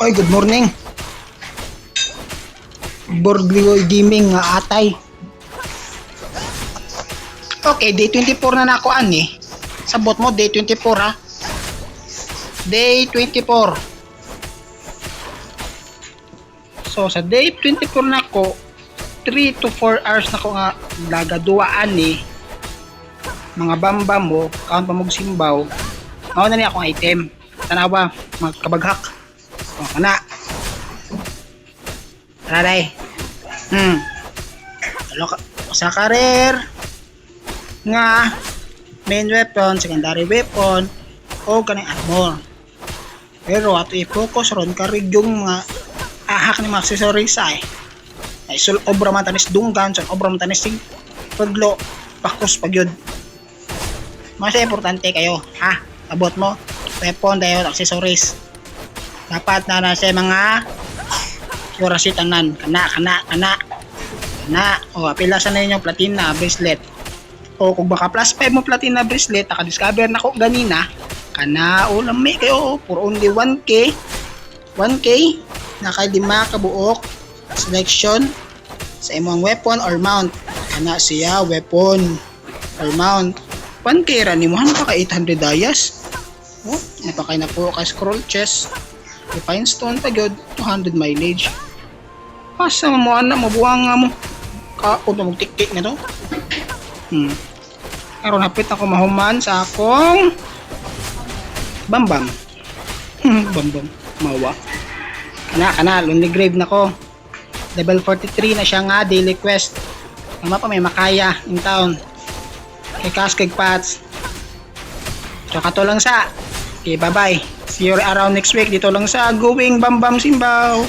Oy, good morning. Borgligoy Gaming nga atay. Okay, day 24 na nako ani. Sa bot mo day 24 ha. Day 24. So sa day 24 nako 3 to 4 hours nako nga lagaduaan ni mga bamba mo kaon pa mog simbaw. Mao na ni akong item. Tanawa magkabaghak. O kana. Taray. Alo ka sa career nga main weapon, secondary weapon o kaning armor. Pero ato i-focus ron karig yung mga ahak ni mga accessories ay sul obra man tanis dunggan, sul obra man tanis sing paglo pakos pagyud. Mas importante kayo ha, abot mo weapon dayon accessories. Dapat na sa mga kurasi tanan kana o apila sa na inyong platina bracelet. O kung baka plus 5 mo platina bracelet, naka-discover na ko ganina, kana o lami kayo for only 1k naka 5 kabuok selection sa imong weapon or mount. Kana siya weapon or mount 1k ra nimo ano pa ka 800 dayas. Oh, napakay na po ka scroll chest refine stone pa gyud 200 mileage. Asa mo ana mabuang nga mo ka o mo tik-tik na to. Karon hapit ako mahuman sa akong bambam. Bambam mawa. Kana lonely grave nako. Level 43 na siya nga daily quest. Ama pa may makaya in town. Kay Kaskeg Pats. So kato lang sa. Okay, bye-bye. See you around next week dito lang sa Going Bambam Simbaw.